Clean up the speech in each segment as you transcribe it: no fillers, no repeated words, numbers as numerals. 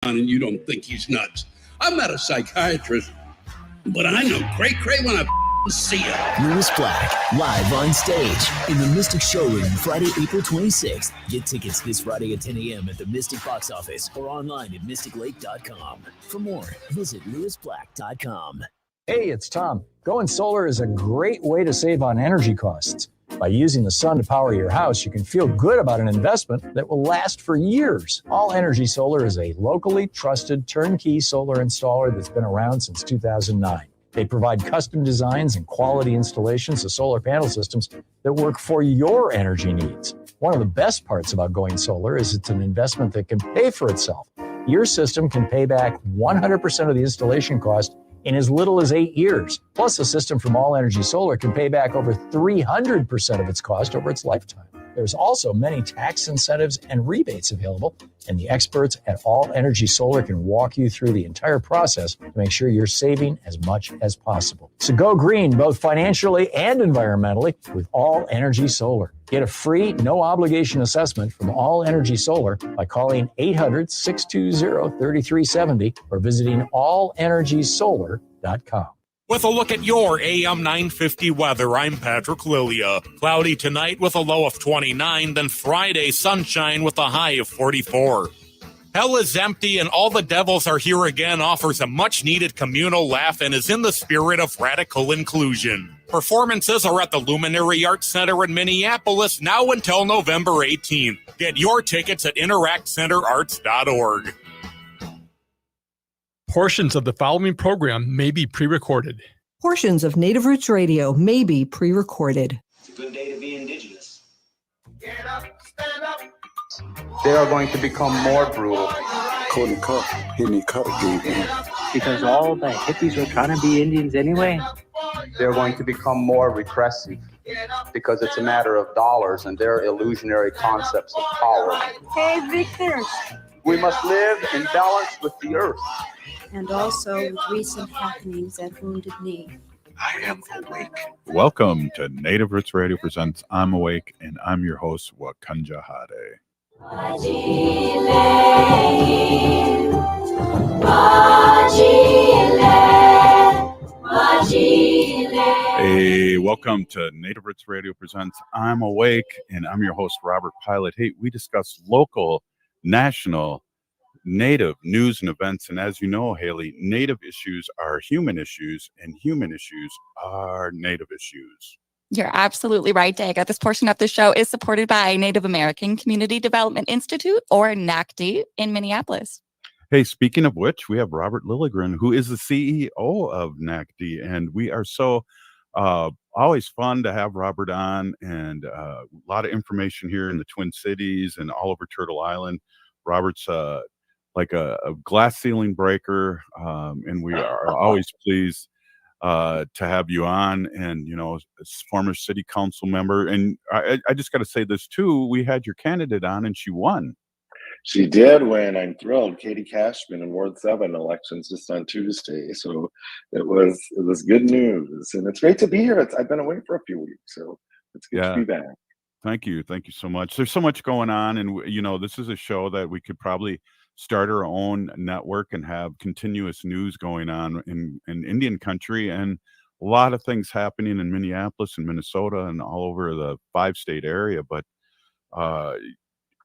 and you don't think he's nuts. I'm not a psychiatrist, but I know cray when I see it. Lewis Black, live on stage in the Mystic Showroom, Friday, April 26th. Get tickets this Friday at 10 a.m. at the Mystic box office or online at mysticlake.com. For more, visit lewisblack.com. Hey, it's Tom. Going solar is a great way to save on energy costs. By using the sun to power your house, you can feel good about an investment that will last for years. All Energy Solar is a locally trusted turnkey solar installer that's been around since 2009. They provide custom designs and quality installations of solar panel systems that work for your energy needs. One of the best parts about going solar is it's an investment that can pay for itself. Your system can pay back 100% of the installation cost in as little as 8 years. Plus, a system from All Energy Solar can pay back over 300% of its cost over its lifetime. There's also many tax incentives and rebates available, and the experts at All Energy Solar can walk you through the entire process to make sure you're saving as much as possible. So go green, both financially and environmentally, with All Energy Solar. Get a free, no-obligation assessment from All Energy Solar by calling 800-620-3370 or visiting allenergysolar.com. With a look at your AM 950 weather, I'm Patrick Lilia. Cloudy tonight with a low of 29, then Friday sunshine with a high of 44. Hell is Empty and All the Devils Are Here Again offers a much-needed communal laugh and is in the spirit of radical inclusion. Performances are at the Luminary Arts Center in Minneapolis now until November 18th. Get your tickets at interactcenterarts.org. Portions of the following program may be pre-recorded. Portions of Native Roots Radio may be pre-recorded. It's a good day to be indigenous. Get up, stand up. They are going to become more brutal. Couldn't cut, hitting cut again. Because all the hippies were trying to be Indians anyway. They're going to become more repressive because it's a matter of dollars and their illusionary concepts of power. Hey, Victor. We must live in balance with the earth. And also with recent happenings at Wounded Knee. I am awake. Welcome to Native Roots Radio presents I'm Awake, and I'm your host, Wakanja Hade. Hey, welcome to Native Roots Radio presents I'm Awake, and I'm your host, Robert Pilot. Hey, we discuss local, national, Native news and events, and as you know, Haley, Native issues are human issues, and human issues are Native issues. You're absolutely right, Daga. This portion of the show is supported by Native American Community Development Institute, or NACDI, in Minneapolis. Hey, speaking of which, we have Robert Lilligren, who is the CEO of NACDI, and we are so always fun to have Robert on, and a lot of information here in the Twin Cities and all over Turtle Island. Robert's like a glass ceiling breaker, and we are always pleased to have you on. And, you know, as former city council member, and I just got to say this too, we had your candidate on and she won. She did win. I'm thrilled. Katie Cashman in Ward 7 elections just on Tuesday. So it was good news. And it's great to be here. I've been away for a few weeks, so it's good to be back. Thank you. Thank you so much. There's so much going on. And, you know, this is a show that we could probably start our own network and have continuous news going on in Indian country, and a lot of things happening in Minneapolis and Minnesota and all over the 5-state area. But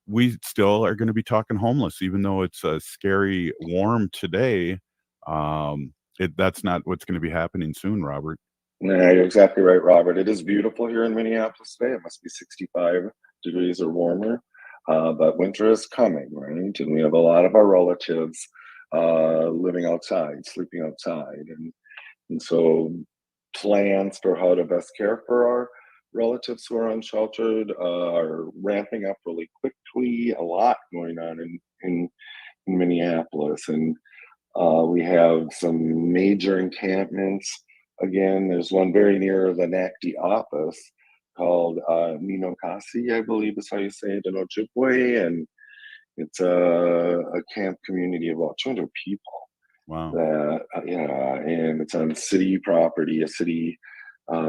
we still are going to be talking homeless, even though it's a scary warm today. That's not what's going to be happening soon, Robert. Yeah, you're exactly right, Robert. It is beautiful here in Minneapolis today. It must be 65 degrees or warmer. But winter is coming, right? And we have a lot of our relatives living outside, sleeping outside. And so plans for how to best care for our relatives who are unsheltered are ramping up really quickly. A lot going on in Minneapolis. And we have some major encampments. Again, there's one very near the NACDI office called Minokasi, I believe is how you say it, in Ojibwe, and it's a camp community of about 200 people. Wow. And it's on city property, a city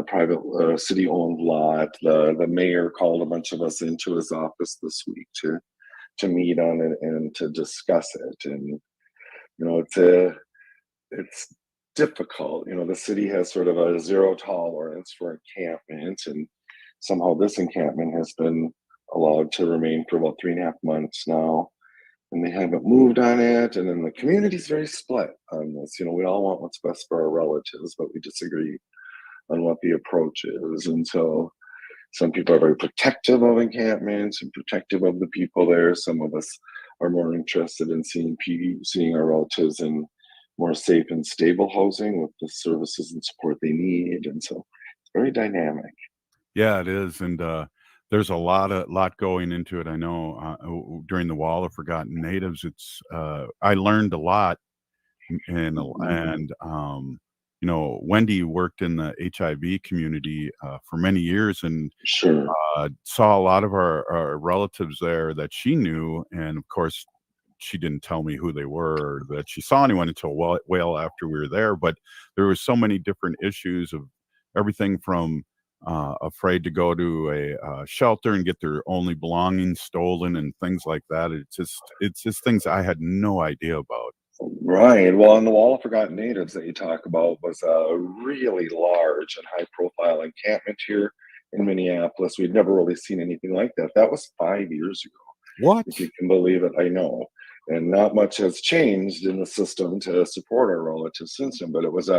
private city-owned lot. The mayor called a bunch of us into his office this week to meet on it and to discuss it. And it's difficult. The city has sort of a zero tolerance for encampment, and somehow this encampment has been allowed to remain for about 3.5 months now, and they haven't moved on it. And then the community's very split on this. We all want what's best for our relatives, but we disagree on what the approach is. And so some people are very protective of encampments and protective of the people there. Some of us are more interested in seeing our relatives in more safe and stable housing with the services and support they need. And so it's very dynamic. Yeah, it is. And there's a lot going into it. I know during the Wall of Forgotten Natives, I learned a lot. And Wendy worked in the HIV community for many years, and sure saw a lot of our relatives there that she knew. And of course, she didn't tell me who they were or that she saw anyone until well after we were there. But there were so many different issues of everything from afraid to go to a shelter and get their only belongings stolen and things like that. It's just things I had no idea about. Right. Well, and the Wall of Forgotten Natives that you talk about was a really large and high-profile encampment here in Minneapolis. We'd never really seen anything like that. That was 5 years ago. What? If you can believe it, I know. And not much has changed in the system to support our relatives since then. But it was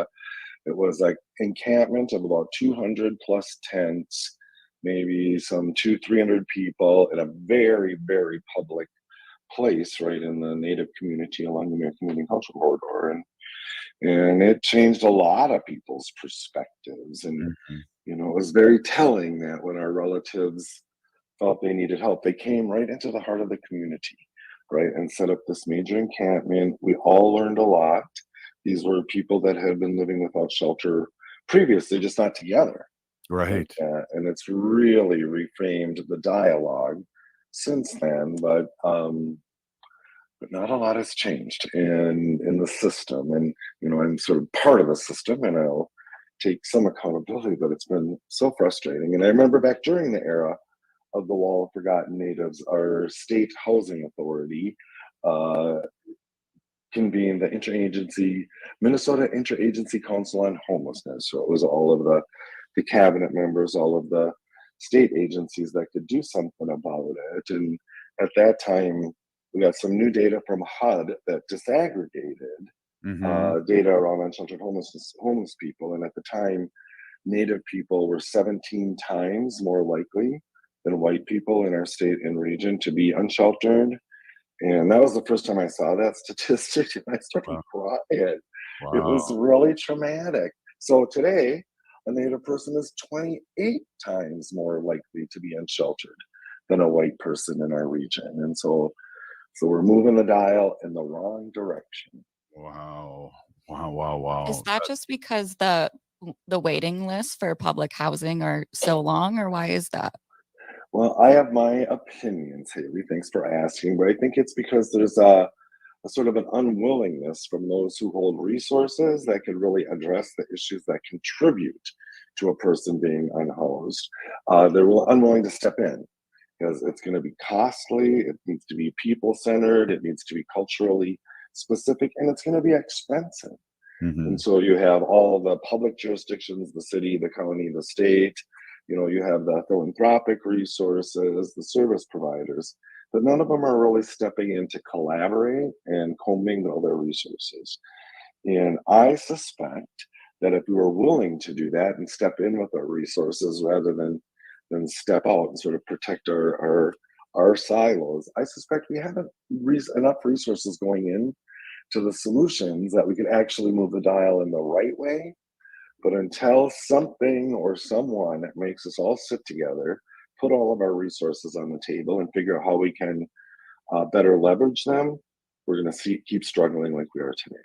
like encampment of about 200 plus tents, maybe some 200-300 people in a very, very public place right in the Native community along the American Indian Cultural Corridor, and it changed a lot of people's perspectives. And it was very telling that when our relatives felt they needed help, they came right into the heart of the community, right, and set up this major encampment. We all learned a lot. These were people that had been living without shelter previously, just not together, right? And it's really reframed the dialogue since then, but not a lot has changed in the system. And I'm sort of part of the system, and I'll take some accountability, but it's been so frustrating. And I remember back during the era of the Wall of Forgotten Natives, our state housing authority convened the Minnesota Interagency Council on Homelessness. So it was all of the cabinet members, all of the state agencies that could do something about it. And at that time, we got some new data from HUD that disaggregated data around unsheltered homeless people. And at the time, Native people were 17 times more likely than white people in our state and region to be unsheltered. And that was the first time I saw that statistic, and I started crying. Wow. It was really traumatic. So today, a Native person is 28 times more likely to be unsheltered than a white person in our region. And so we're moving the dial in the wrong direction. Wow. Is that just because the waiting lists for public housing are so long, or why is that? Well, I have my opinions, Haley. Thanks for asking, but I think it's because there's a sort of an unwillingness from those who hold resources that can really address the issues that contribute to a person being unhoused. They're unwilling to step in because it's going to be costly. It needs to be people-centered. It needs to be culturally specific, and it's going to be expensive. And so you have all the public jurisdictions, the city, the county, the state. You have the philanthropic resources, the service providers, but none of them are really stepping in to collaborate and commingle their resources. And I suspect that if we were willing to do that and step in with our resources rather than step out and sort of protect our silos, I suspect we haven't enough resources going in to the solutions that we could actually move the dial in the right way. But until something or someone makes us all sit together, put all of our resources on the table and figure out how we can better leverage them, we're going to keep struggling like we are today.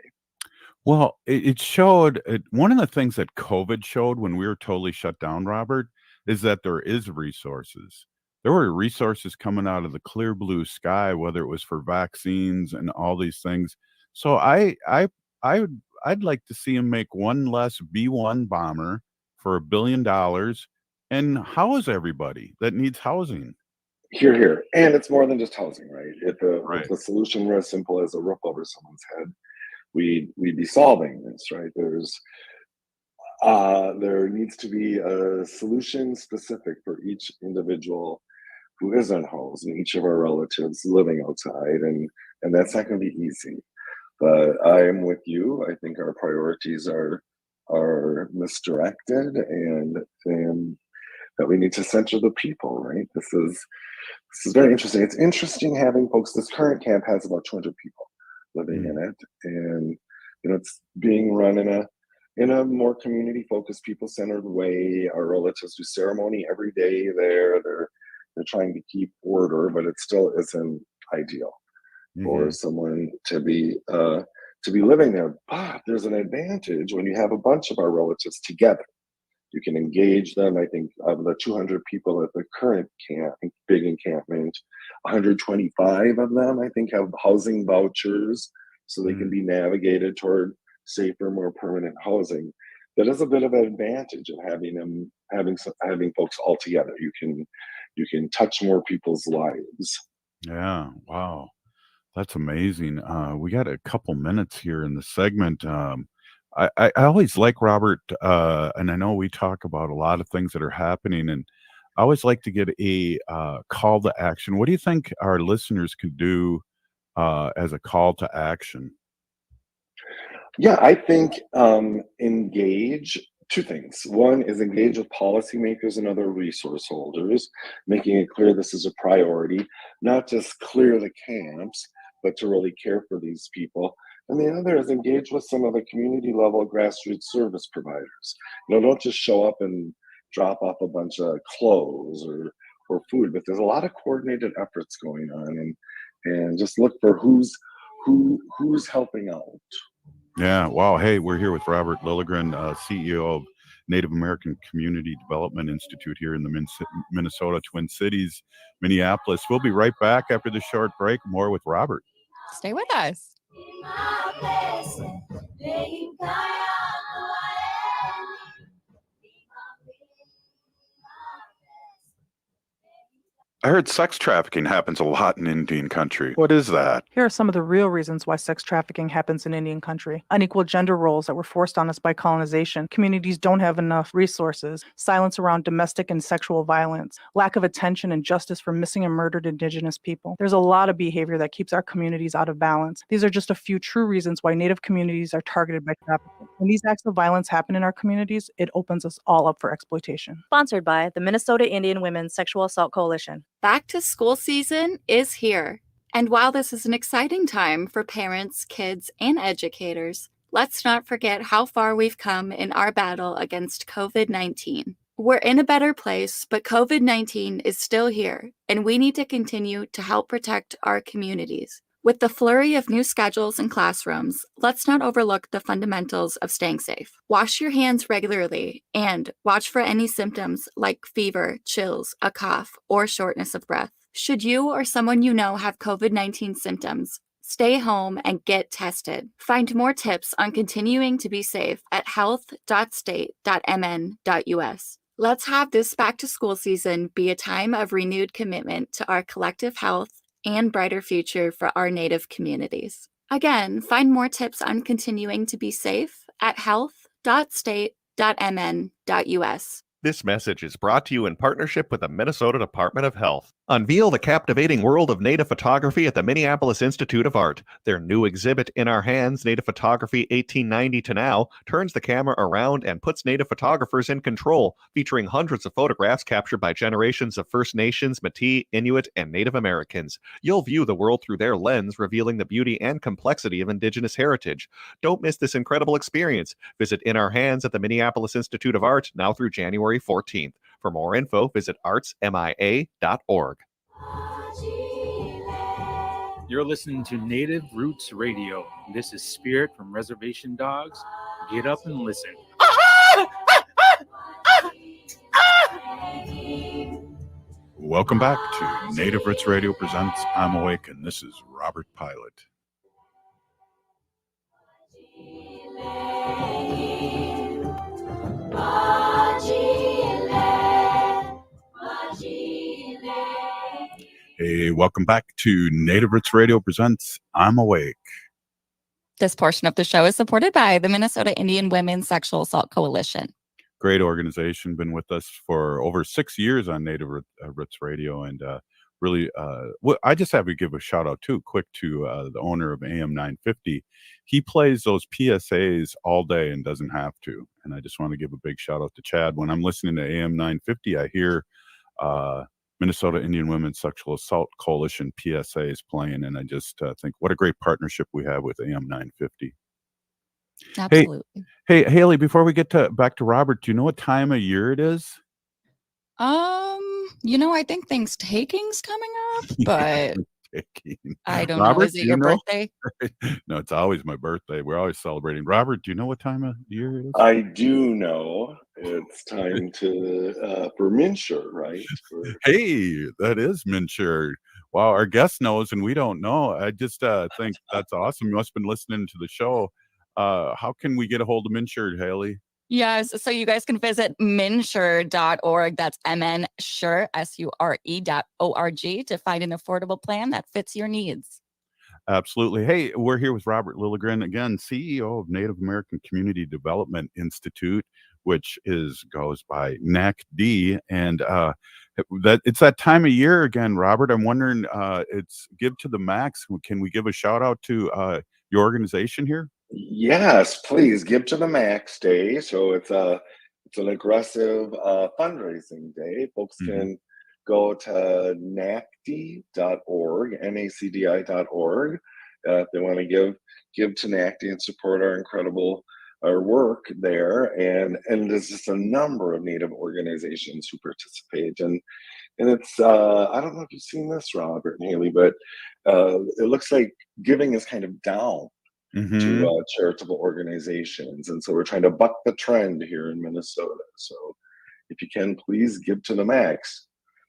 Well, it showed, one of the things that COVID showed when we were totally shut down, Robert, is that there is resources. There were resources coming out of the clear blue sky, whether it was for vaccines and all these things. So I'd like to see him make one less B-1 bomber for $1 billion and house everybody that needs housing. Here. And it's more than just housing, right? If the solution were as simple as a roof over someone's head, we'd be solving this, right? There needs to be a solution specific for each individual who isn't housed and each of our relatives living outside, and that's not going to be easy. But I am with you. I think our priorities are misdirected, and that we need to center the people, right? This is very interesting. It's interesting having folks. This current camp has about 200 people living in it, and it's being run in a more community focused, people centered way. Our relatives do ceremony every day there. They're trying to keep order, but it still isn't ideal for someone to be living there. But there's an advantage when you have a bunch of our relatives together. You can engage them. I think of the 200 people at the current camp, big encampment, 125 of them, I think, have housing vouchers, so they can be navigated toward safer, more permanent housing. That is a bit of an advantage of having folks all together. You can touch more people's lives. Yeah. Wow. That's amazing. We got a couple minutes here in the segment. I always like Robert, and I know we talk about a lot of things that are happening, and I always like to get a call to action. What do you think our listeners can do as a call to action? Yeah, I think engage. Two things. One is engage with policymakers and other resource holders, making it clear this is a priority, not just clear the camps, but to really care for these people. And the other is engage with some of the community level grassroots service providers. Don't just show up and drop off a bunch of clothes or food, but there's a lot of coordinated efforts going on, and just look for who's helping out. Yeah. Wow. Hey, we're here with Robert Lilligren, CEO of Native American Community Development Institute here in the Minnesota Twin Cities, Minneapolis. We'll be right back after this short break. More with Robert. Stay with us. I heard sex trafficking happens a lot in Indian country. What is that? Here are some of the real reasons why sex trafficking happens in Indian country. Unequal gender roles that were forced on us by colonization. Communities don't have enough resources. Silence around domestic and sexual violence. Lack of attention and justice for missing and murdered Indigenous people. There's a lot of behavior that keeps our communities out of balance. These are just a few true reasons why Native communities are targeted by trafficking. When these acts of violence happen in our communities, it opens us all up for exploitation. Sponsored by the Minnesota Indian Women's Sexual Assault Coalition. Back to school season is here. And while this is an exciting time for parents, kids, and educators, let's not forget how far we've come in our battle against COVID-19. We're in a better place, but COVID-19 is still here, and we need to continue to help protect our communities. With the flurry of new schedules and classrooms, let's not overlook the fundamentals of staying safe. Wash your hands regularly and watch for any symptoms like fever, chills, a cough, or shortness of breath. Should you or someone you know have COVID-19 symptoms, stay home and get tested. Find more tips on continuing to be safe at health.state.mn.us. Let's have this back-to-school season be a time of renewed commitment to our collective health and brighter future for our Native communities. Again, find more tips on continuing to be safe at health.state.mn.us. This message is brought to you in partnership with the Minnesota Department of Health. Unveil the captivating world of Native photography at the Minneapolis Institute of Art. Their new exhibit, In Our Hands, Native Photography 1890 to Now, turns the camera around and puts Native photographers in control, featuring hundreds of photographs captured by generations of First Nations, Métis, Inuit, and Native Americans. You'll view the world through their lens, revealing the beauty and complexity of Indigenous heritage. Don't miss this incredible experience. Visit In Our Hands at the Minneapolis Institute of Art now through January 14th. For more info, visit artsmia.org. You're listening to Native Roots Radio. This is Spirit from Reservation Dogs. Get up and listen. Welcome back to Native Roots Radio presents I'm Awake, and this is Robert Pilot. Hey, welcome back to Native Roots Radio presents I'm Awake. This portion of the show is supported by the Minnesota Indian Women's Sexual Assault Coalition. Great organization, been with us for over 6 years on Native Roots Radio, and really, I just have to give a shout out too, quick, to the owner of AM 950. He plays those PSAs all day and doesn't have to, and I just want to give a big shout out to Chad. When I'm listening to AM 950, I hear Minnesota Indian Women's Sexual Assault Coalition PSAs playing, and I just think what a great partnership we have with AM 950. Absolutely. Hey, Haley, before we get back to Robert, do you know what time of year it is? I think Thanksgiving's coming up, but I don't Robert, know. Is it your birthday? No, it's always my birthday. We're always celebrating. Robert, do you know what time of year it is? I do know it's time for Mincher, right? Hey, that is Mincher. Wow, our guest knows and we don't know. I just think that's awesome. You must have been listening to the show. How can we get a hold of Mincher, Haley? Yes, so you guys can visit minsure.org. That's MNSure, SURE.org, to find an affordable plan that fits your needs. Absolutely. Hey, we're here with Robert Lilligren, again, CEO of Native American Community Development Institute, which goes by NACDI, and it's that time of year again, Robert. I'm wondering, it's Give to the Max. Can we give a shout out to your organization here? Yes, please. Give to the Max Day. So it's an aggressive fundraising day. Folks can go to NACDI.org, NACDI.org, if they want to give to NACDI and support our work there. And there's just a number of Native organizations who participate. And it's I don't know if you've seen this, Robert and Haley, but it looks like giving is kind of down to charitable organizations, and so we're trying to buck the trend here in Minnesota. So if you can, please give to the max.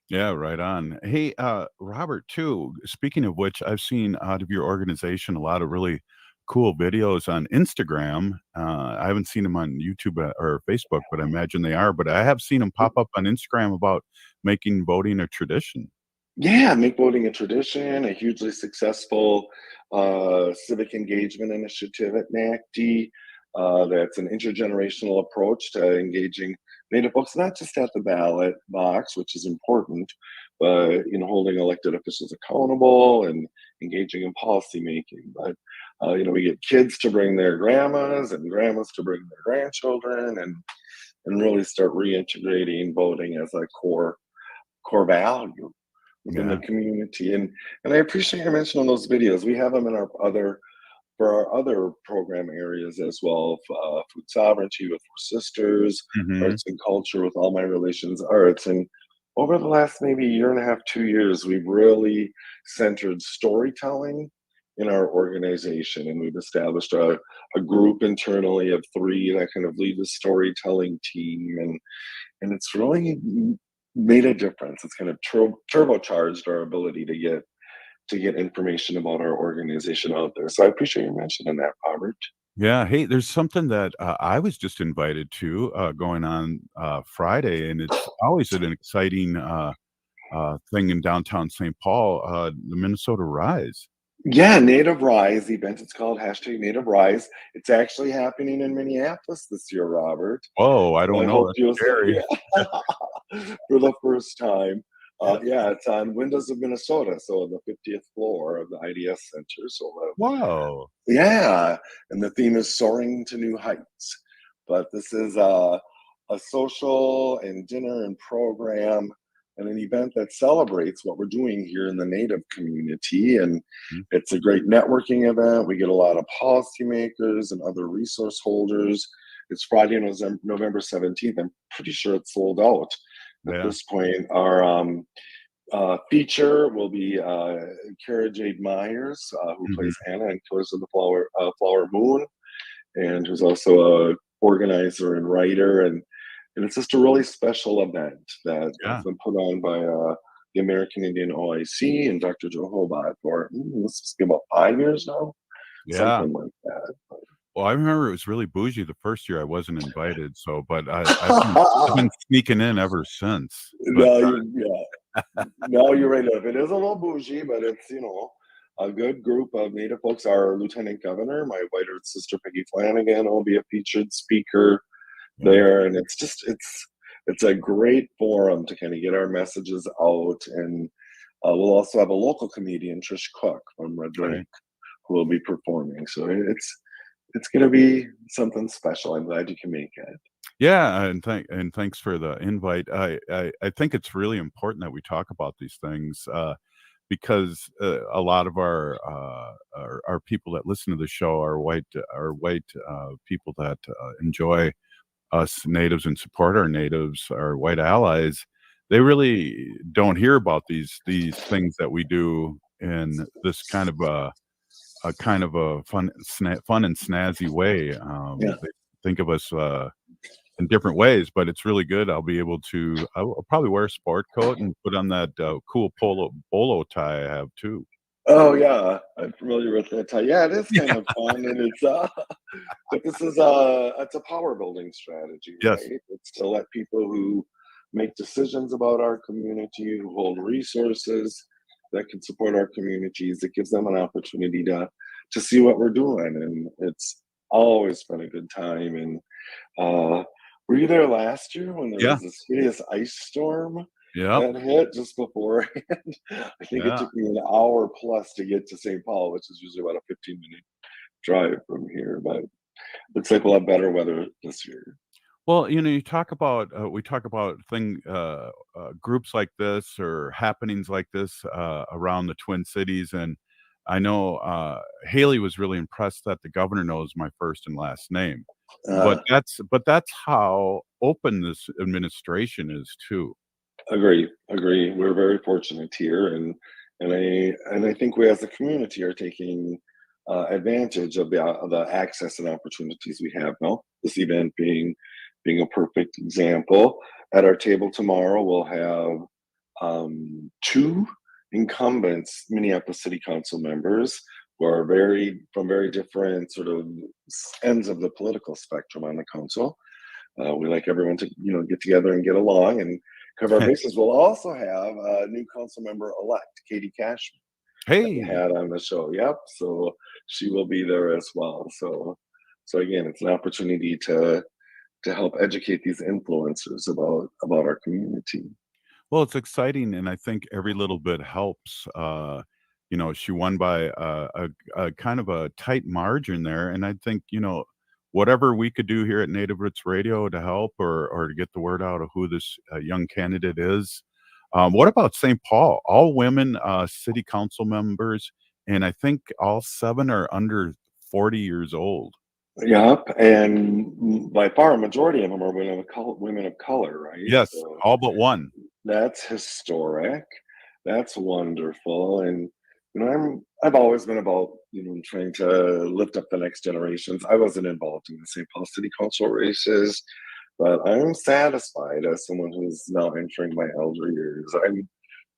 Yeah, right on. Hey, Robert, too, speaking of which, I've seen out of your organization a lot of really cool videos on Instagram. I haven't seen them on YouTube or Facebook, but I imagine they are. But I have seen them pop up on Instagram about making voting a tradition. Yeah, make voting a tradition, a hugely successful civic engagement initiative at NACDI. That's an intergenerational approach to engaging Native folks, not just at the ballot box, which is important, but holding elected officials accountable and engaging in policy making. But we get kids to bring their grandmas and grandmas to bring their grandchildren, and really start reintegrating voting as a core value within the community. And I appreciate your mention on those videos. We have them in our other program areas as well. Food sovereignty with Four Sisters, arts and culture with All My Relations Arts. And over the last maybe year and a half, 2 years, we've really centered storytelling in our organization. And we've established a group internally of 3 that kind of lead the storytelling team. And it's really made a difference. It's kind of turbocharged our ability to get information about our organization out there. So I appreciate you mentioning that, Robert. Yeah. Hey, there's something that I was just invited to going on Friday, and it's always an exciting thing in downtown St. Paul, the Minnesota Rise. Yeah, Native Rise event. It's called #Native Rise. It's actually happening in Minneapolis this year, Robert. Oh, I don't know. For the first time. It's on Windows of Minnesota, so the 50th floor of the IDS Center. So wow. Yeah, and the theme is Soaring to New Heights. But this is a social and dinner and program and an event that celebrates what we're doing here in the Native community. And it's a great networking event. We get a lot of policymakers and other resource holders. It's Friday, November 17th. I'm pretty sure it's sold out at this point. Our feature will be Kara Jade Myers, who plays Anna in Killers of the Flower Moon, and who's also a organizer and writer. And it's just a really special event that has been put on by the American Indian OIC and Dr. Joe Hobart for, let's just be about 5 years now. Something like that. Well, I remember it was really bougie the first year. I wasn't invited, but I've been sneaking in ever since. No, you're right. It is a little bougie, but it's a good group of Native folks. Our Lieutenant Governor, my white earth sister Peggy Flanagan, will be a featured speaker there, and it's a great forum to kind of get our messages out. And we'll also have a local comedian, Trish Cook from Red Lake, who will be performing. So it's going to be something special. I'm glad you can make it. Yeah, and thanks for the invite. I think it's really important that we talk about these things because a lot of our people that listen to the show are white people that enjoy us natives and support our natives, our white allies. They really don't hear about these things that we do in this kind of a fun and snazzy way. They think of us in different ways, but it's really good. I'll probably wear a sport coat and put on that cool bolo tie I have too. Oh yeah, I'm familiar with that tie. Yeah, it is kind of fun, and it's but this is it's a power building strategy, right? Yes. It's to let people who make decisions about our community, who hold resources that can support our communities. It gives them an opportunity to see what we're doing, and it's always been a good time. And were you there last year when there was this hideous ice storm that hit just beforehand? I think it took me an hour plus to get to St. Paul, which is usually about a 15-minute drive from here. But looks like we'll have better weather this year. Well, we talk about groups like this or happenings like this around the Twin Cities, and I know Haley was really impressed that the governor knows my first and last name. But that's how open this administration is too. Agree. We're very fortunate here, and I think we as a community are taking advantage of the access and opportunities we have now. This event being a perfect example. At our table tomorrow, we'll have 2 incumbents Minneapolis City Council members who are from very different sort of ends of the political spectrum on the council. We like everyone to get together and get along and cover our bases. We'll also have a new council member elect, Katie Cashman. Hey, had on the show. Yep. So she will be there as well. So again, it's an opportunity to help educate these influencers about our community. Well, it's exciting, and I think every little bit helps. She won by a kind of a tight margin there, and I think whatever we could do here at Native Roots Radio to help or to get the word out of who this young candidate is. What about St. Paul? All women city council members, and I think all 7 are under 40 years old. Yep, and by far a majority of them are women of color, right? Yes, all but one. That's historic. That's wonderful, and I've always been about trying to lift up the next generations. I wasn't involved in the St. Paul City Council races, but I'm satisfied as someone who's now entering my elder years. I'm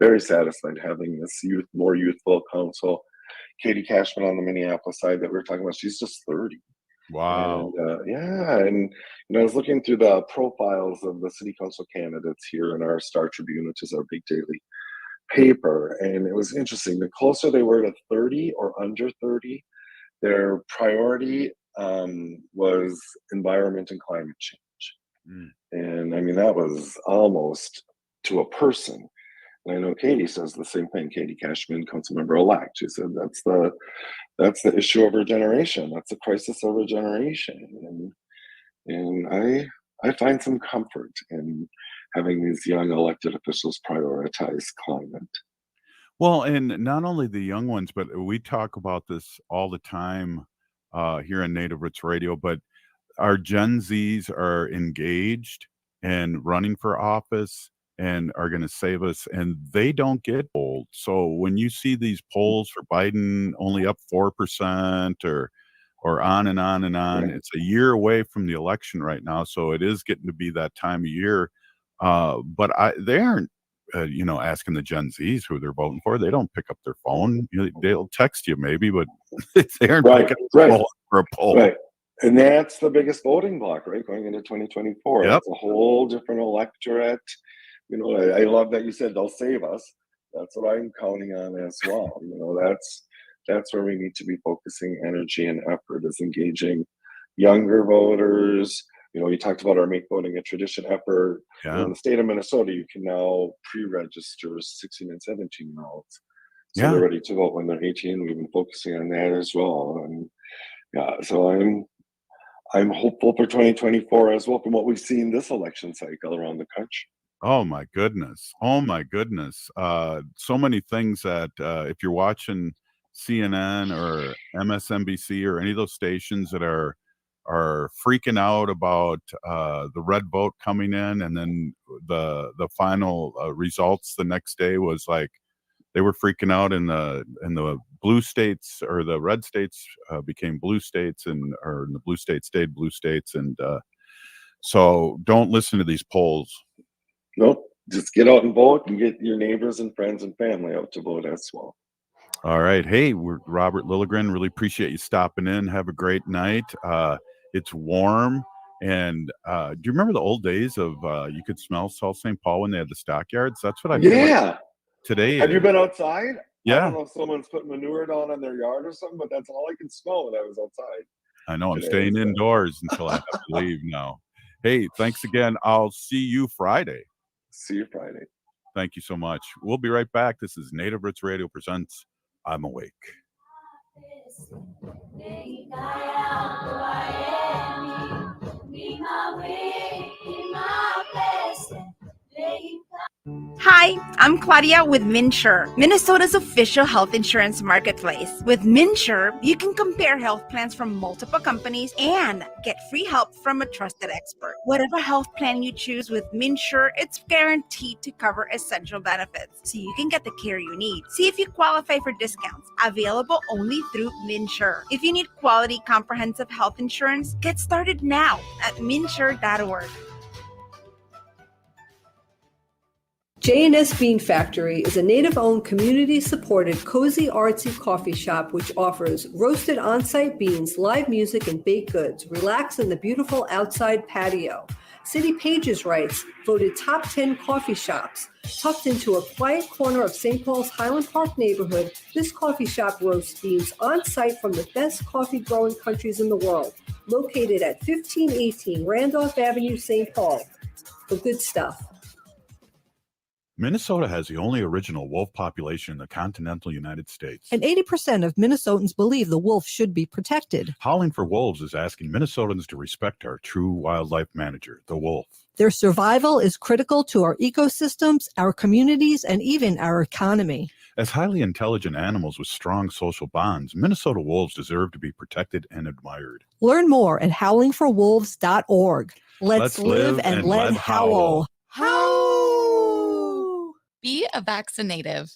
very satisfied having this more youthful council. Katie Cashman on the Minneapolis side that we were talking about, she's just 30. Wow. And I was looking through the profiles of the city council candidates here in our Star Tribune, which is our big daily paper, and it was interesting. The closer they were to 30 or under 30, their priority was environment and climate change. And I mean, that was almost to a person. And I know Katie says the same thing. Katie Cashman, council member elect, she said that's the issue of our generation. That's the crisis of our generation. And I find some comfort in having these young elected officials prioritize climate. Well, and not only the young ones, but we talk about this all the time here on Native Roots Radio, but our Gen Zs are engaged and running for office and are going to save us, and they don't get old. So when you see these polls for Biden only up 4% or on and on and on, it's a year away from the election right now. So it is getting to be that time of year. But they aren't, asking the Gen Zs who they're voting for. They don't pick up their phone. They'll text you maybe, but they aren't picking up their phone for a poll. Right. And that's the biggest voting block, right? Going into 2024. Yep. It's a whole different electorate. I love that you said they'll save us. That's what I'm counting on as well. That's where we need to be focusing energy and effort, is engaging younger voters. You know, you talked about our Make Voting a Tradition effort. You know, in the state of Minnesota, you can now pre-register 16 and 17-year-olds. So they're ready to vote when they're 18. We've been focusing on that as well. And yeah, so I'm hopeful for 2024 as well from what we've seen this election cycle around the country. Oh my goodness. Oh my goodness. So many things that if you're watching CNN or MSNBC or any of those stations that are freaking out about the red vote coming in, and then the final results the next day was like they were freaking out in the blue states, or the red states became blue states, or in the blue states stayed blue states. And so don't listen to these polls. Nope. Just get out and vote, and get your neighbors and friends and family out to vote as well. All right. Hey, we're Robert Lilligren. Really appreciate you stopping in. Have a great night. It's warm. And do you remember the old days of you could smell South St. Paul when they had the stockyards? That's what I feel like today. Have you been outside? Yeah. I don't know if someone's put manure down on their yard or something, but that's all I can smell when I was outside. I know. I'm staying indoors until I have to leave now. Hey, thanks again. I'll see you Friday. See you Friday. Thank you so much. We'll be right back. This is Native Roots Radio presents I'm Awake. Hi, I'm Claudia with MinSure, Minnesota's official health insurance marketplace. With MinSure, you can compare health plans from multiple companies and get free help from a trusted expert. Whatever health plan you choose with MinSure, it's guaranteed to cover essential benefits, so you can get the care you need. See if you qualify for discounts, available only through MinSure. If you need quality, comprehensive health insurance, get started now at minsure.org. J&S Bean Factory is a native-owned, community-supported, cozy, artsy coffee shop which offers roasted on-site beans, live music, and baked goods. Relax in the beautiful outside patio. City Pages writes, voted top 10 coffee shops. Tucked into a quiet corner of St. Paul's Highland Park neighborhood, this coffee shop roasts beans on-site from the best coffee-growing countries in the world. Located at 1518 Randolph Avenue, St. Paul. The good stuff. Minnesota has the only original wolf population in the continental United States. And 80% of Minnesotans believe the wolf should be protected. Howling for Wolves is asking Minnesotans to respect our true wildlife manager, the wolf. Their survival is critical to our ecosystems, our communities, and even our economy. As highly intelligent animals with strong social bonds, Minnesota wolves deserve to be protected and admired. Learn more at howlingforwolves.org. Let's live and let howl. Be a vaccinative.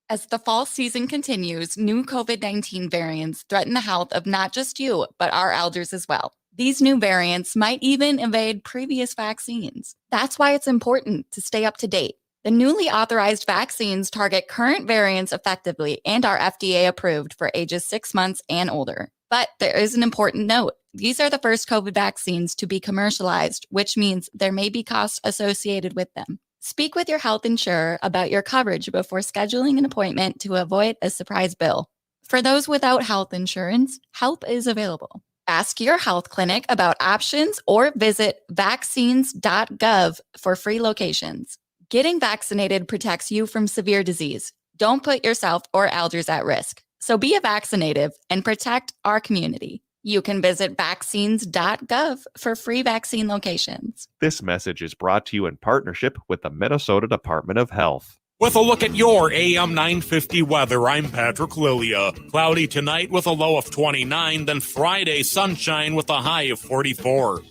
As the fall season continues, new COVID-19 variants threaten the health of not just you, but our elders as well. These new variants might even evade previous vaccines. That's why it's important to stay up to date. The newly authorized vaccines target current variants effectively and are FDA approved for ages 6 months and older. But there is an important note. These are the first COVID vaccines to be commercialized, which means there may be costs associated with them. Speak with your health insurer about your coverage before scheduling an appointment to avoid a surprise bill. For those without health insurance, help is available. Ask your health clinic about options or visit vaccines.gov for free locations. Getting vaccinated protects you from severe disease. Don't put yourself or elders at risk. So be a vaccinative and protect our community. You can visit vaccines.gov for free vaccine locations. This message is brought to you in partnership with the Minnesota Department of Health. With a look at your AM 950 weather, I'm Patrick Lilia. Cloudy tonight with a low of 29, then Friday sunshine with a high of 44.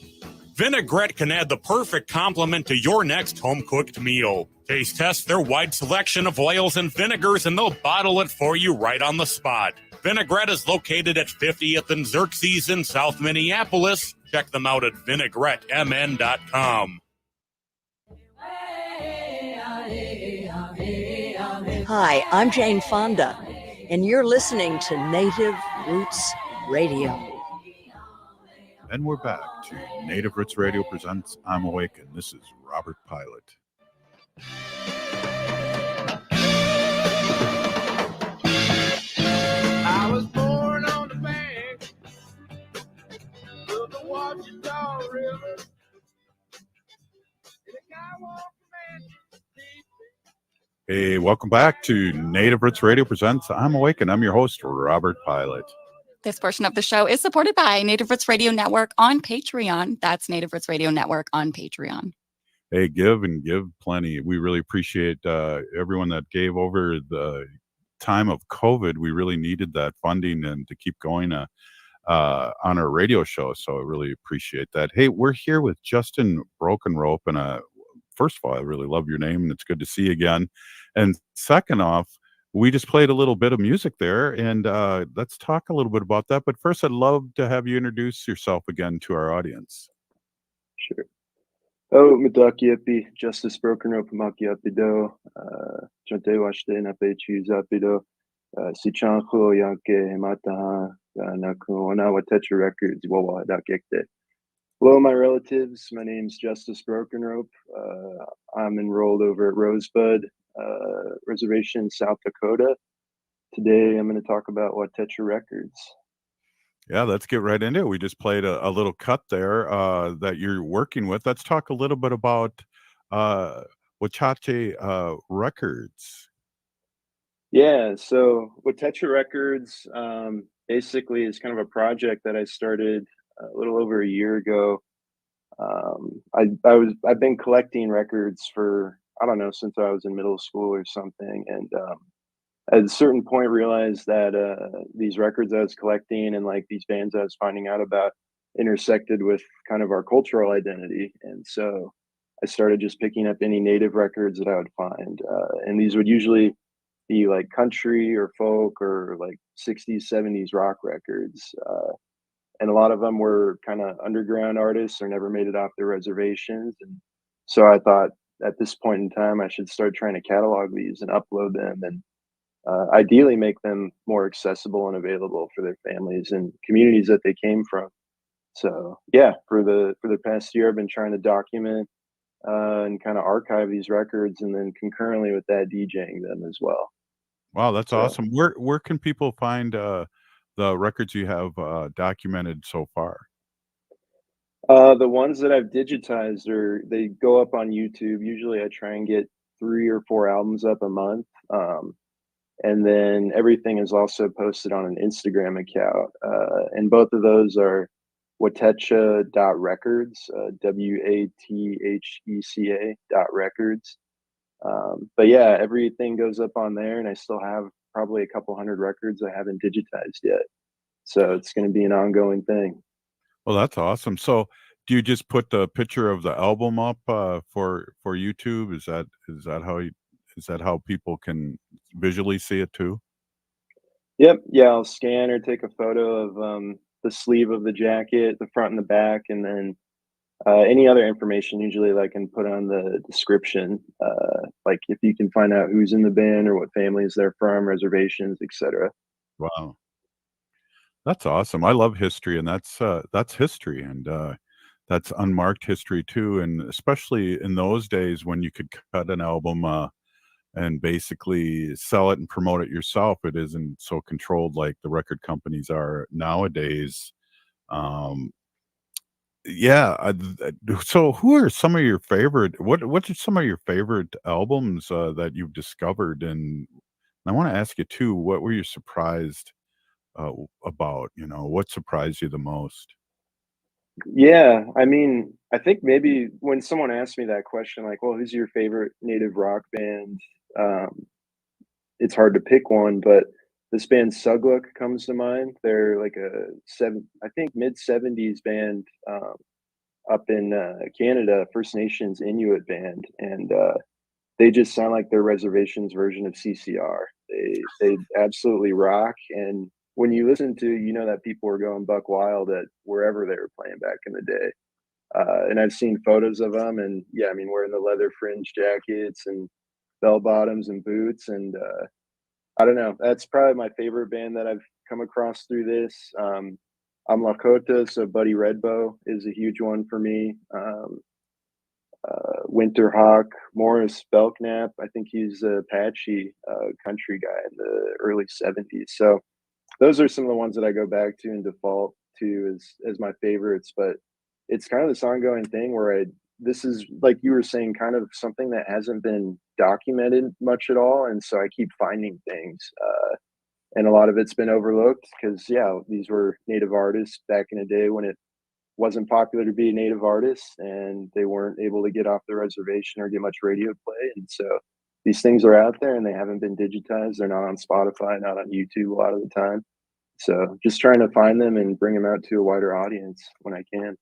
Vinaigrette can add the perfect complement to your next home-cooked meal. Taste test their wide selection of oils and vinegars, and they'll bottle it for you right on the spot. Vinaigrette is located at 50th and Xerxes in South Minneapolis. Check them out at vinaigrettemn.com. Hi, I'm Jane Fonda, and you're listening to Native Roots Radio. And we're back to Native Roots Radio presents I'm Awake, and this is Robert Pilot. I was watch your dog river. Hey, welcome back to Native Roots Radio Presents I'm Awake, and I'm your host, Robert Pilot. This portion of the show is supported by Native Roots Radio Network on Patreon. That's Native Roots Radio Network on Patreon. Hey, give and give plenty. We really appreciate everyone that gave over the time of COVID. We really needed that funding and to keep going on our radio show. So I really appreciate that. Hey, we're here with Justin Brokenrope, and first of all, I really love your name, and it's good to see you again. And second off, we just played a little bit of music there, and let's talk a little bit about that. But first, I'd love to have you introduce yourself again to our audience. Sure. Oh, Mitakiapi, Justis Brokenrope, Makiapido, Chante Washte Napechu Zapido, Sichanko Yanke, Mataha, Nakuona Watheca Records, Wawa Dakekte. Hello, my relatives. My name's Justis Brokenrope. I'm enrolled over at Rosebud Reservation, South Dakota. Today, I'm going to talk about Watheca Records. Yeah, let's get right into it. We just played a little cut there that you're working with. Let's talk a little bit about Watheca Records. Yeah, so Watheca Records basically is kind of a project that I started a little over a year ago. I've been collecting records for, I don't know, since I was in middle school or something, and at a certain point realized that these records I was collecting and like these bands I was finding out about intersected with kind of our cultural identity. And so I started just picking up any native records that I would find, and these would usually be like country or folk or like 60s 70s rock records, and a lot of them were kind of underground artists or never made it off their reservations. And so I thought at this point in time I should start trying to catalog these and upload them, and ideally make them more accessible and available for their families and communities that they came from. So yeah, for the past year I've been trying to document and kind of archive these records, and then concurrently with that DJing them as well. Wow, that's awesome. Where can people find the records you have documented so far? The ones that I've digitized they go up on YouTube. Usually I try and get 3 or 4 albums up a month. And then everything is also posted on an Instagram account. And both of those are watheca.records, WATHECA.records. But yeah, everything goes up on there, and I still have probably a couple hundred records I haven't digitized yet. So it's going to be an ongoing thing. Well, that's awesome. So do you just put the picture of the album up for YouTube? Is that how people can visually see it too? Yep. Yeah, I'll scan or take a photo of the sleeve of the jacket, the front and the back, and then any other information usually I can put on the description, like if you can find out who's in the band or what families they're from, reservations, etc. Wow, that's awesome. I love history, and that's history, and that's unmarked history too. And especially in those days when you could cut an album and basically sell it and promote it yourself, it isn't so controlled like the record companies are nowadays. Yeah. So who are some of your favorite, what are some of your favorite albums that you've discovered? And I want to ask you too, what were you surprised about? What surprised you the most? Yeah, I mean, I think maybe when someone asks me that question, like, well, who's your favorite native rock band? It's hard to pick one, but this band Sugluk comes to mind. They're like I think mid-70s band up in Canada, First Nations Inuit band, and they just sound like their reservations version of CCR. They absolutely rock, and when you listen to, that people were going buck wild at wherever they were playing back in the day. And I've seen photos of them, and yeah, I mean, wearing the leather fringe jackets and bell bottoms and boots, and I don't know, that's probably my favorite band that I've come across through this. I'm Lakota, so Buddy Redbow is a huge one for me. Winterhawk, Morris Belknap, I think he's a Apache country guy in the early 70s. So those are some of the ones that I go back to and default too as my favorites, but it's kind of this ongoing thing where this is like you were saying, kind of something that hasn't been documented much at all, and so I keep finding things, and a lot of it's been overlooked because yeah, these were native artists back in the day when it wasn't popular to be a native artist, and they weren't able to get off the reservation or get much radio play, and so these things are out there and they haven't been digitized. They're not on Spotify, not on YouTube a lot of the time. So just trying to find them and bring them out to a wider audience when I can.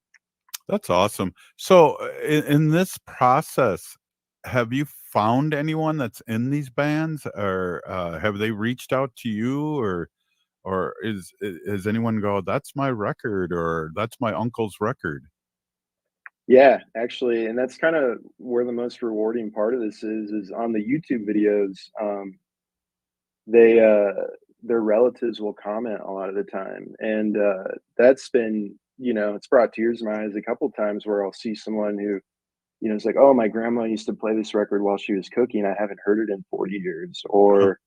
That's awesome. So in this process, have you found anyone that's in these bands, or have they reached out to you, or is anyone go, that's my record, or that's my uncle's record? Yeah, actually, and that's kind of where the most rewarding part of this is on the YouTube videos. They their relatives will comment a lot of the time, and that's been, it's brought tears to my eyes a couple times where I'll see someone who, it's like, oh, my grandma used to play this record while she was cooking. I haven't heard it in 40 years. Or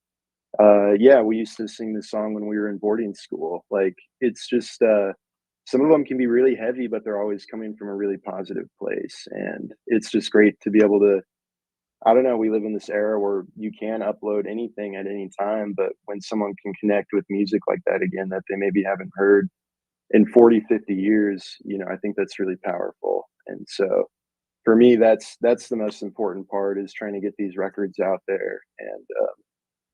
yeah, we used to sing this song when we were in boarding school. Like, it's just some of them can be really heavy, but they're always coming from a really positive place, and it's just great to be able to, I don't know, we live in this era where you can upload anything at any time, but when someone can connect with music like that again that they maybe haven't heard in 40, 50 years, I think that's really powerful. And so for me, that's the most important part, is trying to get these records out there and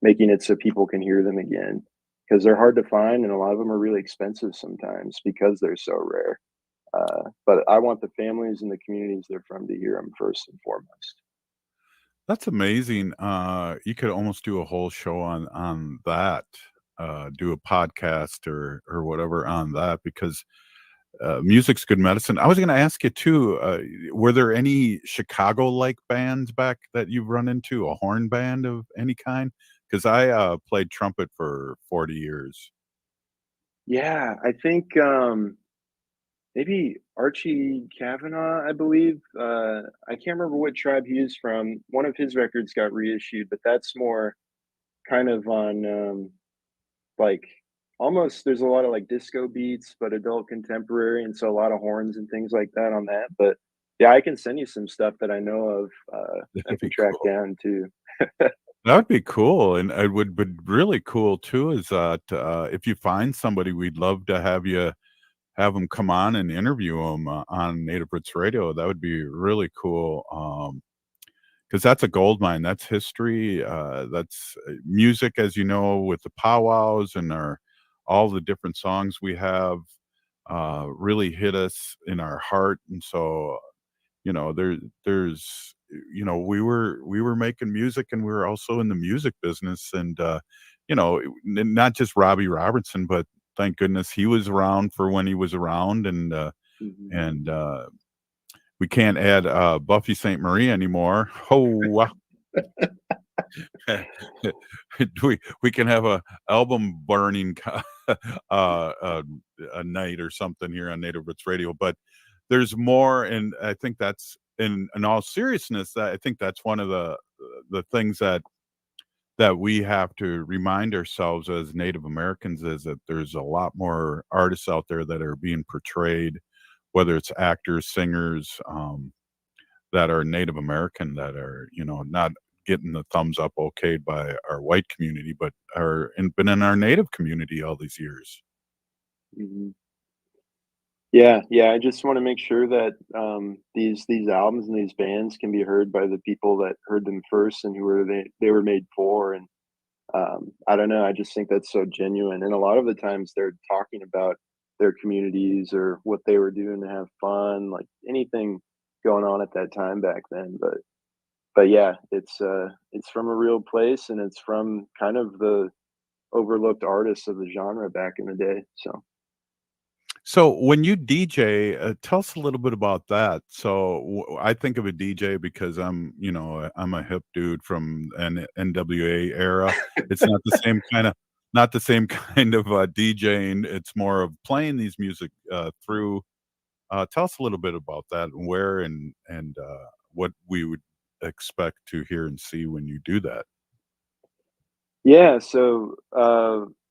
making it so people can hear them again, because they're hard to find and a lot of them are really expensive sometimes because they're so rare. But I want the families and the communities they're from to hear them first and foremost. That's amazing. You could almost do a whole show on that, do a podcast or whatever on that, because music's good medicine. I was going to ask you too, were there any Chicago-like bands back that you've run into, a horn band of any kind? Because I played trumpet for 40 years. Yeah, I think maybe Archie Kavanaugh, I believe. I can't remember what tribe he is from. One of his records got reissued, but that's more kind of on like almost, there's a lot of like disco beats, but adult contemporary, and so a lot of horns and things like that on that. But yeah, I can send you some stuff that I know of that can track down too. That would be cool, and it would be really cool too is that if you find somebody, we'd love to have them come on and interview them on Native Roots Radio. That would be really cool, because that's a gold mine. That's history. That's music, as you know, with the powwows and all the different songs we have really hit us in our heart. And so, there's we were making music, and we were also in the music business, and not just Robbie Robertson, but thank goodness he was around for when he was around, and we can't add Buffy St. Marie anymore. Oh, we can have a album burning a night or something here on Native Roots Radio, but there's more, and I think that's in all seriousness, that I think that's one of the things that we have to remind ourselves as Native Americans, is that there's a lot more artists out there that are being portrayed, whether it's actors, singers, that are Native American, that are, not getting the thumbs up okayed by our white community, but been in our Native community all these years. Mm-hmm. Yeah, I just want to make sure that these albums and these bands can be heard by the people that heard them first and who they were made for. And I don't know, I just think that's so genuine. And a lot of the times they're talking about their communities or what they were doing to have fun, like anything going on at that time back then. But yeah, it's from a real place, and it's from kind of the overlooked artists of the genre back in the day. So when you DJ, tell us a little bit about that. So I think of a DJ because I'm a hip dude from an NWA era. It's not the same kind of DJing. It's more of playing these music through. Tell us a little bit about that, and where and what we would expect to hear and see when you do that. Yeah, so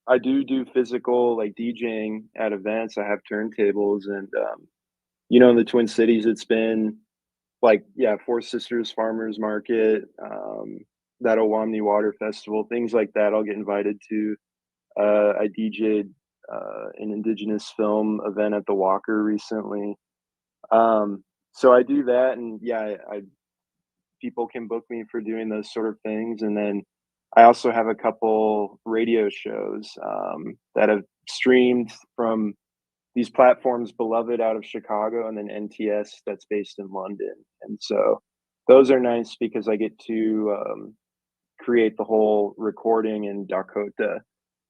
I do physical like DJing at events. I have turntables, and in the Twin Cities, it's been like, yeah, Four Sisters Farmers Market, that Owamni Water Festival, things like that. I'll get invited to. I DJ'd an Indigenous film event at the Walker recently. So I do that, and yeah, people can book me for doing those sort of things. And then I also have a couple radio shows that have streamed from these platforms, Beloved out of Chicago, and then NTS that's based in London. And so those are nice because I get to create the whole recording in Dakota.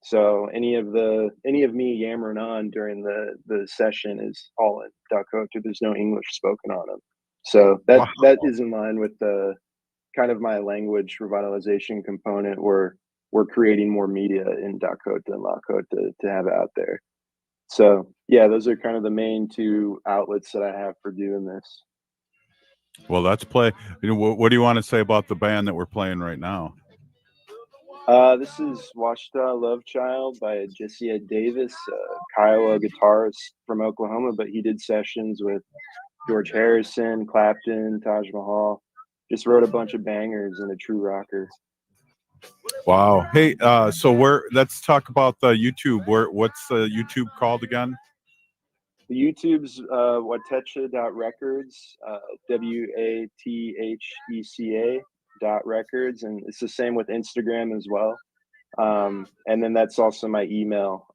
So any of me yammering on during the session is all in Dakota. There's no English spoken on them. So that is in line with the kind of my language revitalization component, where we're creating more media in Dakota and Lakota to have out there. So yeah, those are kind of the main two outlets that I have for doing this. Well, let's play. What do you want to say about the band that we're playing right now? This is Washita Love Child by Jesse Davis, Kiowa guitarist from Oklahoma, but he did sessions with George Harrison, Clapton, Taj Mahal. Just wrote a bunch of bangers and a true rocker. Wow. Hey, so let's talk about the YouTube. What's the YouTube called again? The YouTube's Watheca.records, WATHECA.records, and it's the same with Instagram as well. And then that's also my email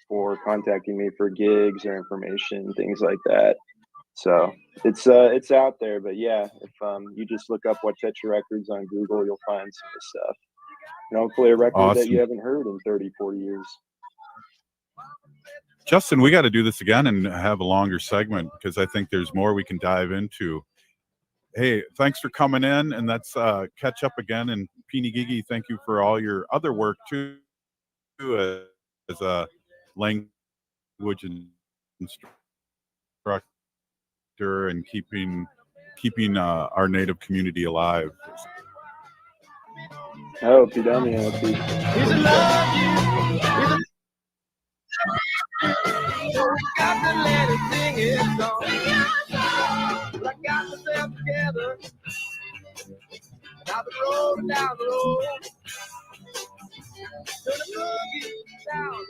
for contacting me for gigs or information, things like that. So it's out there. But yeah, if you just look up Watheca Records on Google, you'll find some of the stuff. And hopefully a record that you haven't heard in 30, 40 years. Justin, we got to do this again and have a longer segment, because I think there's more we can dive into. Hey, thanks for coming in, and let's catch up again. And Peeny Gigi, thank you for all your other work too, as a language instructor and keeping our Native community alive. Oh, Pidami, Got to let it sing its song. I got myself together. Down the road, down the road. To the boogie, down.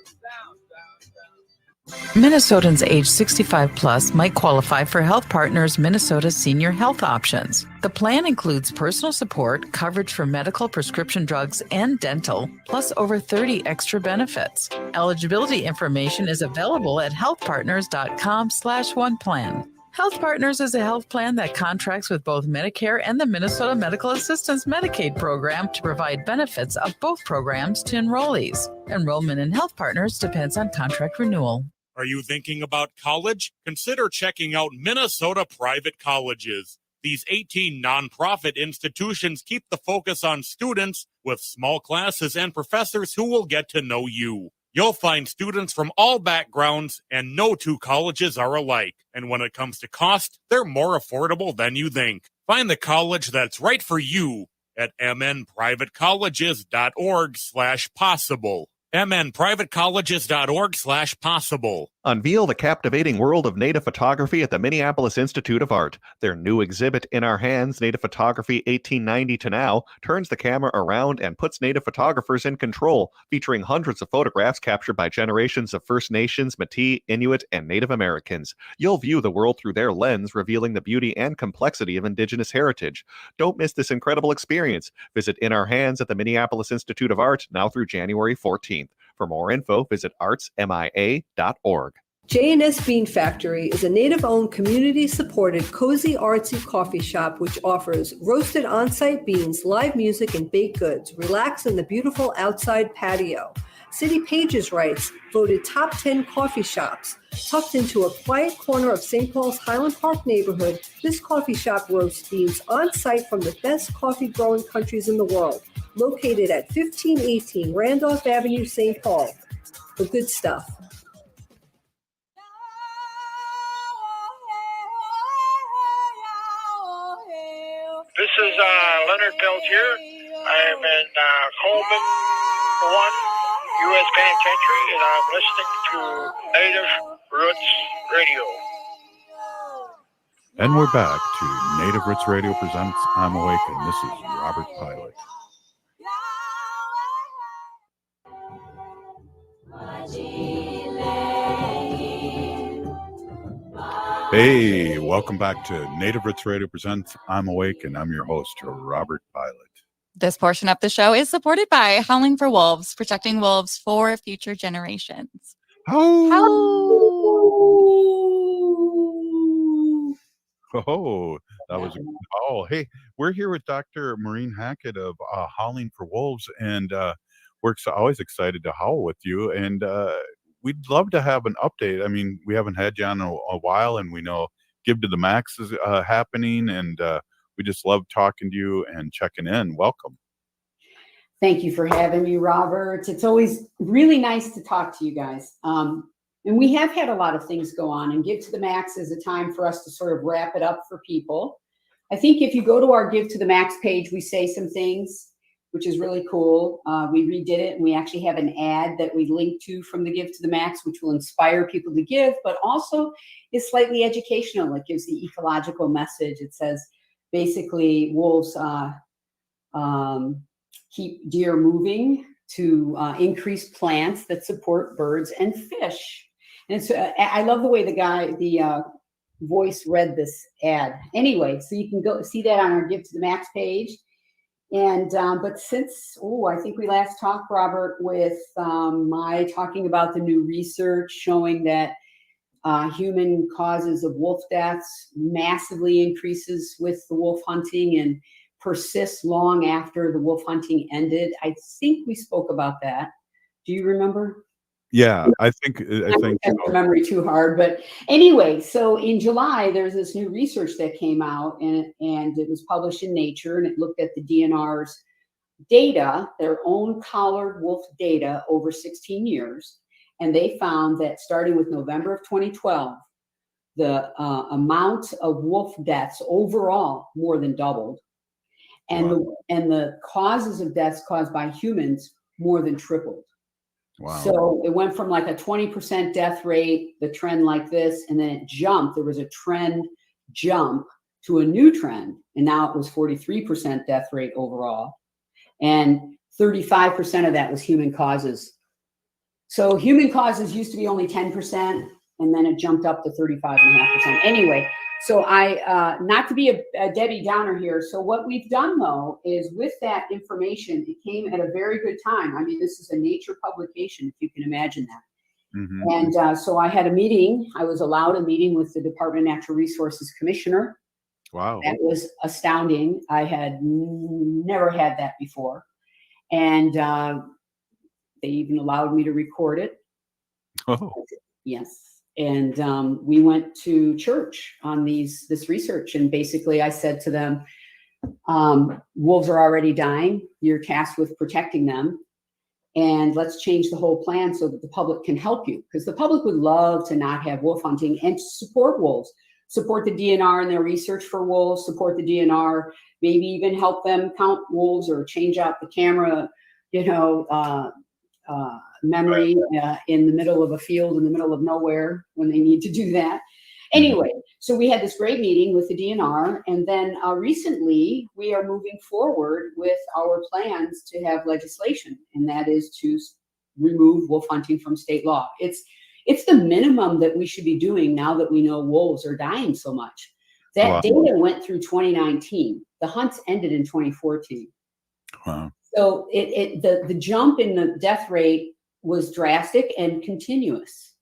Minnesotans age 65 plus might qualify for Health Partners Minnesota Senior Health Options. The plan includes personal support, coverage for medical, prescription drugs, and dental, plus over 30 extra benefits. Eligibility information is available at healthpartners.com/oneplan. Health Partners is a health plan that contracts with both Medicare and the Minnesota Medical Assistance Medicaid program to provide benefits of both programs to enrollees. Enrollment in Health Partners depends on contract renewal. Are you thinking about college? Consider checking out Minnesota Private Colleges. These 18 nonprofit institutions keep the focus on students with small classes and professors who will get to know you. You'll find students from all backgrounds, and no two colleges are alike. And when it comes to cost, they're more affordable than you think. Find the college that's right for you at mnprivatecolleges.org/possible. mnprivatecolleges.org/possible. Unveil the captivating world of Native photography at the Minneapolis Institute of Art. Their new exhibit, In Our Hands, Native Photography 1890 to Now, turns the camera around and puts Native photographers in control, featuring hundreds of photographs captured by generations of First Nations, Métis, Inuit, and Native Americans. You'll view the world through their lens, revealing the beauty and complexity of Indigenous heritage. Don't miss this incredible experience. Visit In Our Hands at the Minneapolis Institute of Art now through January 14th. For more info, visit artsmia.org. J&S Bean Factory is a Native-owned, community-supported, cozy, artsy coffee shop which offers roasted on-site beans, live music, and baked goods. Relax in the beautiful outside patio. City Pages writes, voted top 10 coffee shops. Tucked into a quiet corner of St. Paul's Highland Park neighborhood, this coffee shop roasts beans on-site from the best coffee-growing countries in the world. Located at 1518 Randolph Avenue, St. Paul. The good stuff. This is Leonard Peltier. I am in Coleman 1, U.S. Penitentiary, and I'm listening to Native Roots Radio. And we're back to Native Roots Radio presents I'm Awake, and this is Robert Pilot. Hey, welcome back to Native Roots Radio presents I'm Awake, and I'm your host, Robert Pilot. This portion of the show is supported by Howling For Wolves, protecting wolves for future generations. Oh, that was a good call. Hey, we're here with Dr. Maureen Hackett of Howling For Wolves, and we're always excited to howl with you. And we'd love to have an update. I mean, we haven't had you on a while, and we know Give to the Max is happening, and we just love talking to you and checking in. Welcome. Thank you for having me, Robert. It's always really nice to talk to you guys. And we have had a lot of things go on, and Give to the Max is a time for us to sort of wrap it up for people. I think if you go to our Give to the Max page, we say some things, which is really cool. We redid it, and we actually have an ad that we link to from the Give to the Max, which will inspire people to give, but also is slightly educational. It gives the ecological message. It says, basically, wolves keep deer moving to increase plants that support birds and fish. And so I love the way the voice read this ad. Anyway, so you can go see that on our Give to the Max page. And but since I think we last talked, Robert, with my talking about the new research showing that human causes of wolf deaths massively increases with the wolf hunting and persists long after the wolf hunting ended. I think we spoke about that. Do you remember? Yeah, I think memory too hard, but anyway, so in July there's this new research that came out, and it was published in Nature, and it looked at the DNR's data, their own collared wolf data over 16 years, and they found that starting with November of 2012, the amount of wolf deaths overall more than doubled, and the causes of deaths caused by humans more than tripled. Wow. So it went from like a 20% death rate, the trend like this, and then it jumped. There was a trend jump to a new trend, and now it was 43% death rate overall, and 35% of that was human causes. So human causes used to be only 10%, and then it jumped up to 35.5%. Anyway, so I, not to be a Debbie Downer here. So what we've done though, is with that information, it came at a very good time. I mean, this is a Nature publication, if you can imagine that. Mm-hmm. And so I had a meeting, I was allowed a meeting with the Department of Natural Resources Commissioner. Wow. That was astounding. I had never had that before. And they even allowed me to record it. Oh. Yes. And we went to church on this research. And basically I said to them, wolves are already dying. You're tasked with protecting them. And let's change the whole plan so that the public can help you. Because the public would love to not have wolf hunting and to support wolves. Support the DNR in their research for wolves, support the DNR, maybe even help them count wolves or change out the camera, memory in the middle of a field in the middle of nowhere when they need to do that. Anyway, so we had this great meeting with the DNR, and then recently we are moving forward with our plans to have legislation, and that is to remove wolf hunting from state law. It's the minimum that we should be doing now that we know wolves are dying so much. That data went through 2019. The hunts ended in 2014. Wow. So the jump in the death rate was drastic and continuous.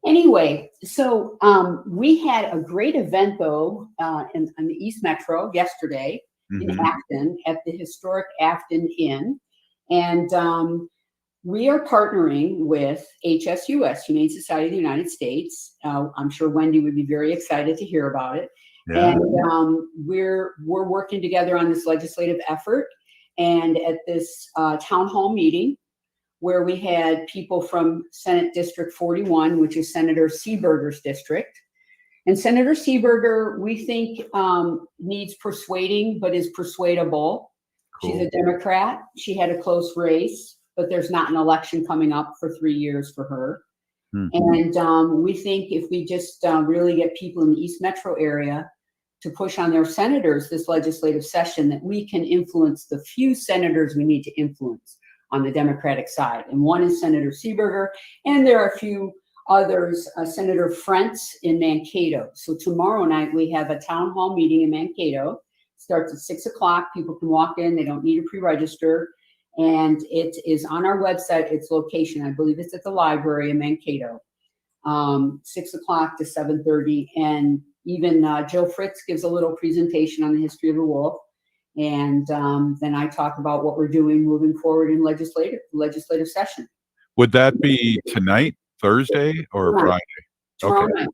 Anyway, so we had a great event though in the East Metro yesterday in Afton at the historic Afton Inn, and we are partnering with HSUS, Humane Society of the United States. I'm sure Wendy would be very excited to hear about it. Yeah. And we're working together on this legislative effort. And at this town hall meeting, where we had people from Senate District 41, which is Senator Seeberger's district. And Senator Seeberger, we think, needs persuading, but is persuadable. Cool. She's a Democrat. She had a close race. but there's not an election coming up for 3 years for her. Mm-hmm. And we think if we just really get people in the East Metro area to push on their senators this legislative session, that we can influence the few senators we need to influence on the Democratic side. And one is Senator Seeberger, and there are a few others, Senator Frentz in Mankato. So tomorrow night we have a town hall meeting in Mankato. Starts at 6 o'clock. People can walk in. They don't need to pre-register. And it is on our website. Its location, I believe it's at the library in Mankato, 6 o'clock to 7:30. And even Joe Fritz gives a little presentation on the history of the wolf. And then I talk about what we're doing moving forward in legislative session. Would that be tonight, Thursday, or Friday? Tomorrow Okay. night.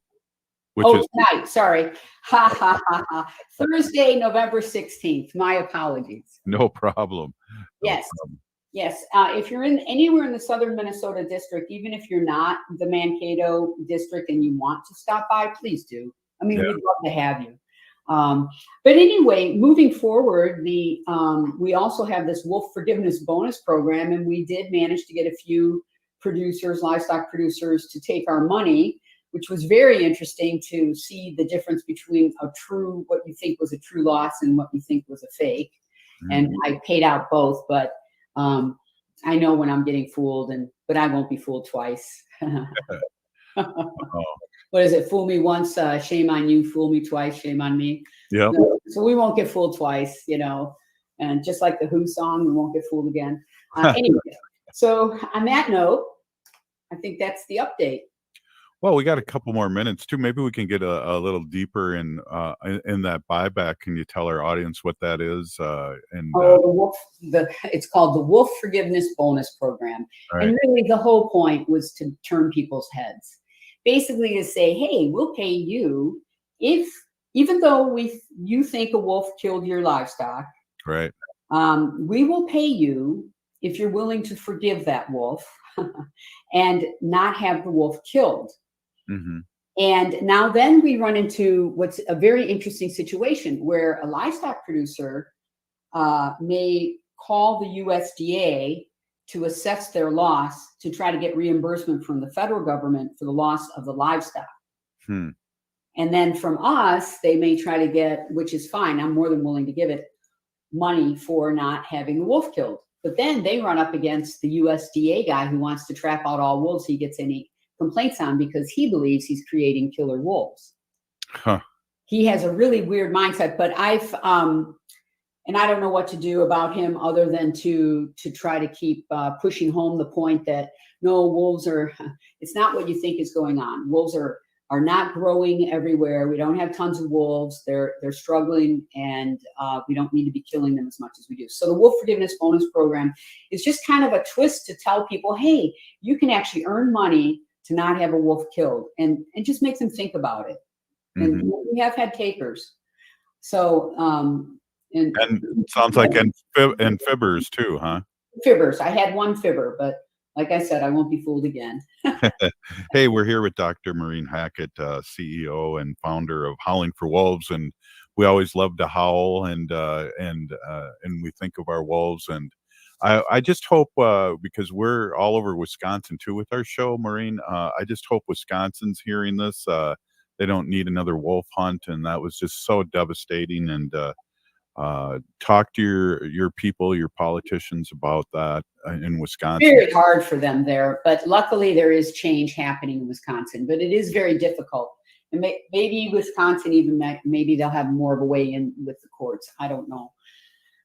Which is Tonight, sorry. Ha, ha, ha, ha. Thursday, November 16th. My apologies. no problem. No Yes. problem. Yes. If you're in anywhere in the southern Minnesota district, even if you're not the Mankato district and you want to stop by, please do. I mean, Yeah. we'd love to have you. But anyway, moving forward, we also have this wolf forgiveness bonus program, and we did manage to get a few producers, livestock producers, to take our money, which was very interesting to see the difference between what you think was a true loss and what you think was a fake. Mm-hmm. And I paid out both, but I know when I'm getting fooled, but I won't be fooled twice. What is it? Fool me once, shame on you. Fool me twice, shame on me. Yeah. So we won't get fooled twice, and just like the Who song, we won't get fooled again. Anyway, so on that note, I think that's the update. Well, we got a couple more minutes too. Maybe we can get a little deeper in that buyback. Can you tell our audience what that is? It's called the Wolf Forgiveness Bonus Program. Right. And really the whole point was to turn people's heads. Basically to say, hey, we'll pay you even though you think a wolf killed your livestock, right? We will pay you if you're willing to forgive that wolf and not have the wolf killed. Mm-hmm. And now then we run into what's a very interesting situation where a livestock producer may call the USDA to assess their loss to try to get reimbursement from the federal government for the loss of the livestock. Hmm. And then from us, they may try to get, which is fine, I'm more than willing to give it, money for not having the wolf killed. But then they run up against the USDA guy who wants to trap out all wolves he gets any complaints on because he believes he's creating killer wolves. Huh. He has a really weird mindset, but and I don't know what to do about him other than to try to keep pushing home the point that no, wolves it's not what you think is going on. Wolves are not growing everywhere. We don't have tons of wolves. They're struggling, and we don't need to be killing them as much as we do. So the Wolf Forgiveness Bonus Program is just kind of a twist to tell people, hey, you can actually earn money to not have a wolf killed, and just make them think about it. Mm-hmm. And we have had takers. So and it sounds like and fibbers too, huh? Fibbers. I had one fibber, but like I said, I won't be fooled again. Hey, we're here with Dr. Maureen Hackett, CEO and founder of Howling For Wolves, and we always love to howl and we think of our wolves. And I just hope because we're all over Wisconsin too with our show, Maureen. I just hope Wisconsin's hearing this. They don't need another wolf hunt, and that was just so devastating. And talk to your people, your politicians about that in Wisconsin. Very hard for them there, but luckily there is change happening in Wisconsin, but it is very difficult. And maybe Wisconsin maybe they'll have more of a way in with the courts. I don't know.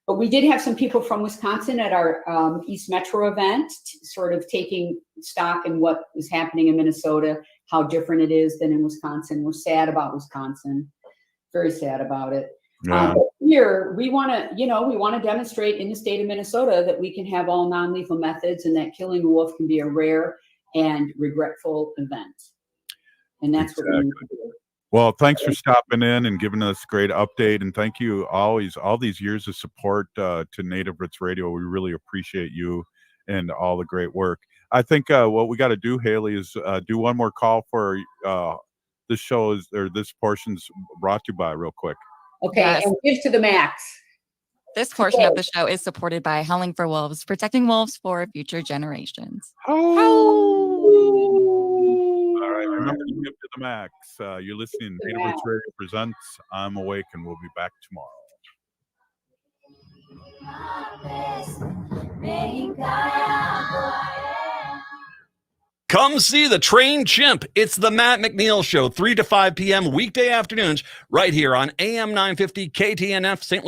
But we did have some people from Wisconsin at our East Metro event, sort of taking stock in what is happening in Minnesota, how different it is than in Wisconsin. We're sad about Wisconsin, very sad about it. Yeah. Here, we want to demonstrate in the state of Minnesota that we can have all non-lethal methods and that killing a wolf can be a rare and regretful event. And that's what we need to do. Well, thanks for stopping in and giving us a great update. And thank you always, all these years of support to Native Roots Radio. We really appreciate you and all the great work. I think what we got to do, Haley, is do one more call for this show this portion's brought to you by real quick. Okay, yes. And give to the max. This portion of the show is supported by Howling for Wolves, protecting wolves for future generations. All right, remember to give to the max. You're listening to Native Roots Radio presents I'm Awake, and we'll be back tomorrow. Come see the Trained Chimp. It's the Matt McNeil Show, 3 to 5 p.m. weekday afternoons, right here on AM 950 KTNF St.